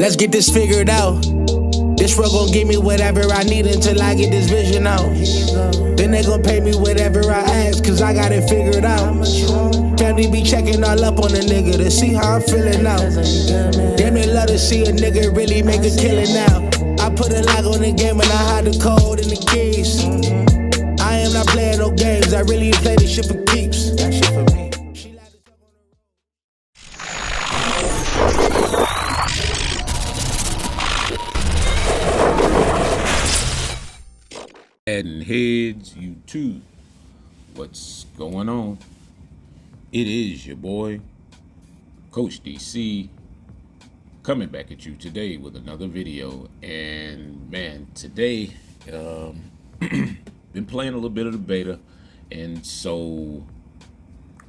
Let's get this figured out. This world gon' give me whatever I need until I get this vision out. Then they gon' pay me whatever I ask, cause I got it figured out. Family be checking all up on a nigga to see how I'm feeling now. Damn, they love to see a nigga really make a killing now. I put a lock on the game and I hide the code and the keys. I am not playing no games, I really play this shit for keeps. That shit for me. MaddenHeadz, YouTube. What's going on? It is your boy, Coach DC, coming back at you today with another video. And man, today, been playing a little bit of the beta, and so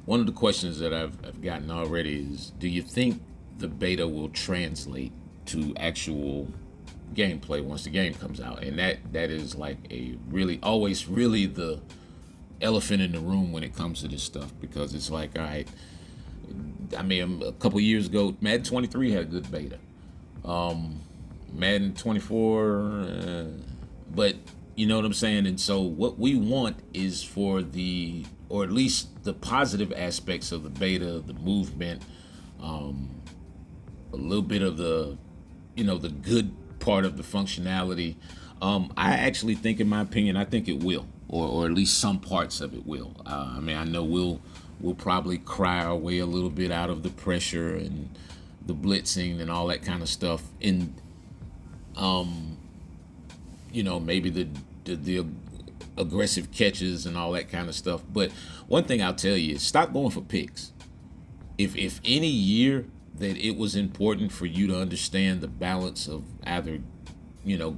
one of the questions that I've gotten already is, do you think the beta will translate to actual gameplay once the game comes out? And that is like always really the elephant in the room when it comes to this stuff, because it's like, all right, I mean, a couple years ago, Madden 23 had a good beta. Madden 24, but you know what I'm saying? And so what we want is for or at least the positive aspects of the beta, the movement, a little bit of the good part of the functionality. I actually think, in my opinion, I think it will, or at least some parts of it will. I mean, I know we'll probably cry our way a little bit out of the pressure and the blitzing and all that kind of stuff, and maybe the aggressive catches and all that kind of stuff. But one thing I'll tell you is, stop going for picks. If any year that it was important for you to understand the balance of either,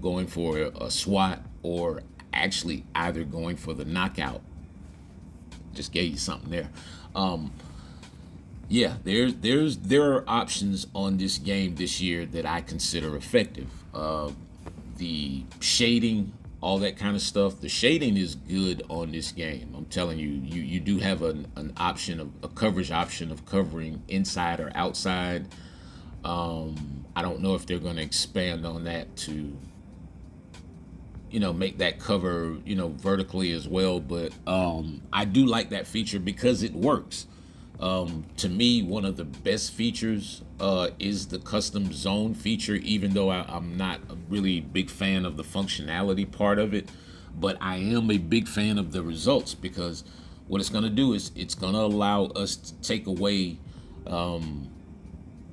going for a swat or actually either going for the knockout, just gave you something there. Yeah, there are options on this game this year that I consider effective. The shading, all that kind of stuff. The shading is good on this game. I'm telling you, you do have an option of a coverage option of covering inside or outside. I don't know if they're going to expand on that to, make that cover, vertically as well. But I do like that feature because it works. To me, one of the best features is the custom zone feature, even though I'm not a really big fan of the functionality part of it. But I am a big fan of the results, because what it's going to do is it's going to allow us to take away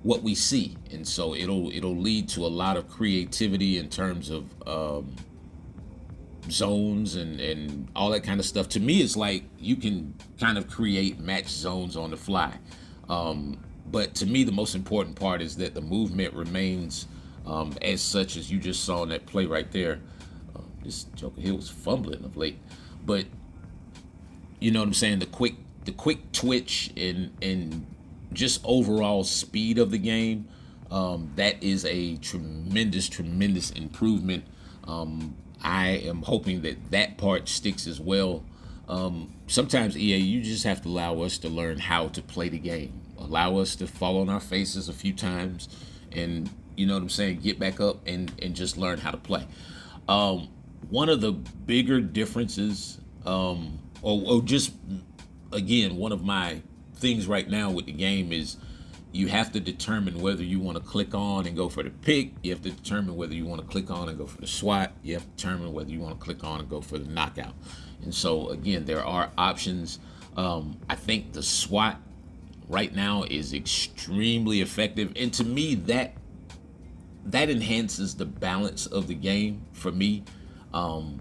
what we see. And so it'll lead to a lot of creativity in terms of zones and all that kind of stuff. To me, it's like you can kind of create match zones on the fly. But to me, the most important part is that the movement remains as such as you just saw in that play right there. This Joker here was fumbling of late, but you know what I'm saying? The quick twitch and just overall speed of the game, that is a tremendous improvement. I am hoping that part sticks as well. Sometimes, EA, you just have to allow us to learn how to play the game. Allow us to fall on our faces a few times and, you know what I'm saying, get back up and just learn how to play. One of the bigger differences, or just, again, one of my things right now with the game is you have to determine whether you want to click on and go for the pick. You have to determine whether you want to click on and go for the swat. You have to determine whether you want to click on and go for the knockout. And so, again, there are options. I think the swat right now is extremely effective. And to me, that enhances the balance of the game for me,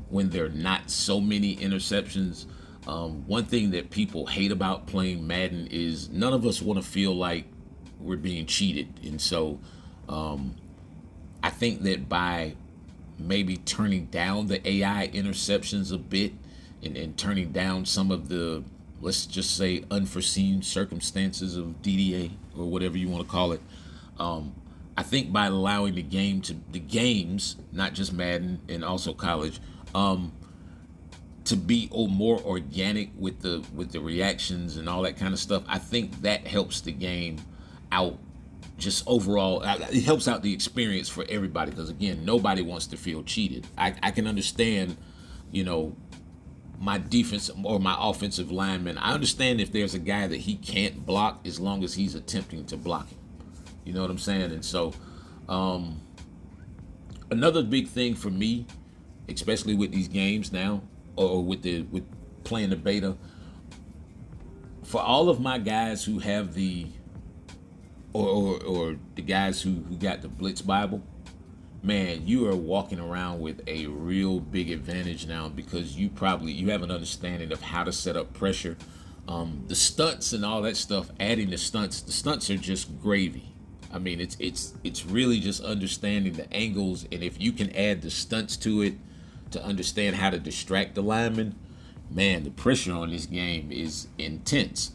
when there are not so many interceptions. One thing that people hate about playing Madden is none of us want to feel like we're being cheated. And so I think that by maybe turning down the AI interceptions a bit and turning down some of the, let's just say, unforeseen circumstances of DDA or whatever you want to call it, I think by allowing the games, not just Madden and also College, to be more organic with the reactions and all that kind of stuff, I think that helps the game out just overall, it helps out the experience for everybody, because again, nobody wants to feel cheated. I can understand, my defense or my offensive lineman. I understand if there's a guy that he can't block as long as he's attempting to block him. You know what I'm saying? And so, another big thing for me, especially with these games now, or with playing the beta, for all of my guys who have the or the guys who got the Blitz Bible, man, you are walking around with a real big advantage now, because you have an understanding of how to set up pressure. The stunts and all that stuff, adding the stunts are just gravy. I mean, it's really just understanding the angles, and if you can add the stunts to it to understand how to distract the lineman, man, the pressure on this game is intense.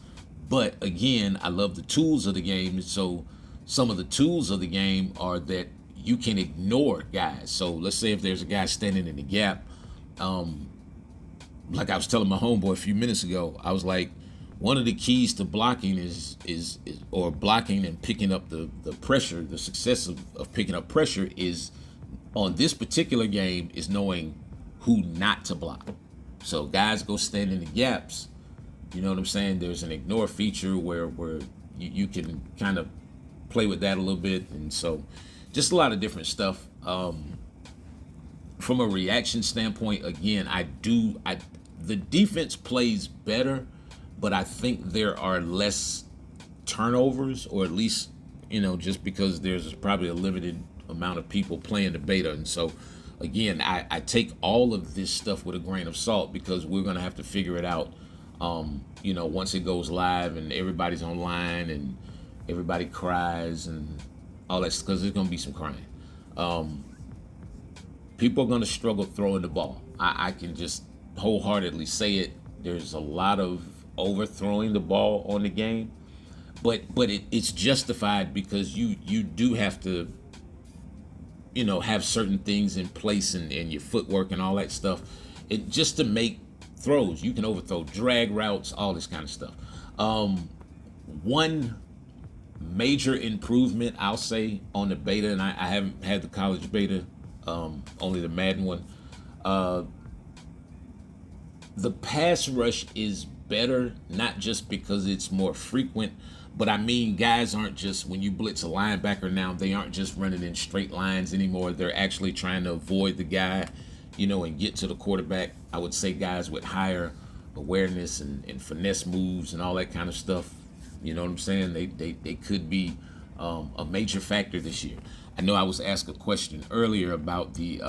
But again, I love the tools of the game. So some of the tools of the game are that you can ignore guys. So let's say if there's a guy standing in the gap, like I was telling my homeboy a few minutes ago, I was like, one of the keys to blocking is blocking and picking up the pressure, the success of picking up pressure is, on this particular game, is knowing who not to block. So guys go stand in the gaps. You know what I'm saying? There's an ignore feature where you can kind of play with that a little bit. And so just a lot of different stuff. From a reaction standpoint, again, the defense plays better, but I think there are less turnovers, or at least, just because there's probably a limited amount of people playing the beta. And so, again, I take all of this stuff with a grain of salt, because we're going to have to figure it out, once it goes live and everybody's online and everybody cries and all that, because there's going to be some crying. People are going to struggle throwing the ball. I can just wholeheartedly say it. There's a lot of overthrowing the ball on the game, but it's justified, because you do have to have certain things in place and your footwork and all that stuff, just to make throws. You can overthrow drag routes, all this kind of stuff. One major improvement I'll say on the beta, and I haven't had the college beta, only the Madden one, the pass rush is better, not just because it's more frequent, but I mean, guys aren't just, when you blitz a linebacker now, they aren't just running in straight lines anymore. They're actually trying to avoid the guy, and get to the quarterback. I would say guys with higher awareness and finesse moves and all that kind of stuff, you know what I'm saying? They could be a major factor this year. I know I was asked a question earlier about the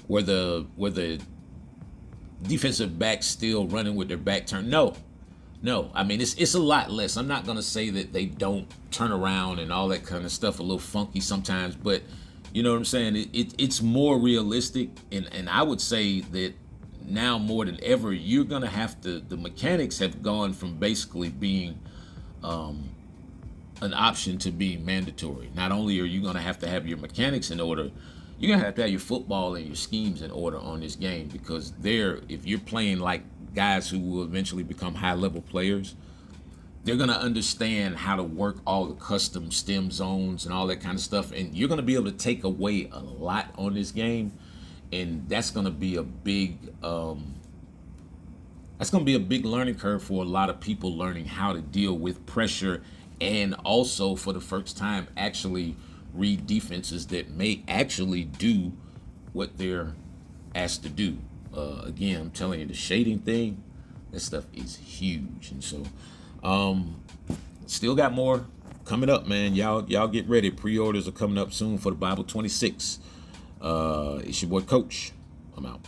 were the defensive backs still running with their back turned? No. I mean, it's a lot less. I'm not gonna say that they don't turn around and all that kind of stuff, a little funky sometimes, but you know what I'm saying? It's more realistic, and I would say that now more than ever, you're gonna have to. The mechanics have gone from basically being an option to being mandatory. Not only are you gonna have to have your mechanics in order, you're gonna have to have your football and your schemes in order on this game, because if you're playing like guys who will eventually become high-level players, they're going to understand how to work all the custom stem zones and all that kind of stuff, and you're going to be able to take away a lot on this game, and that's going to be a big learning curve for a lot of people, learning how to deal with pressure, and also for the first time actually read defenses that may actually do what they're asked to do. Again, I'm telling you, the shading thing, that stuff is huge. And so still got more coming up, man. Y'all get ready. Pre-orders are coming up soon for the Bible 26. It's your boy Coach. I'm out.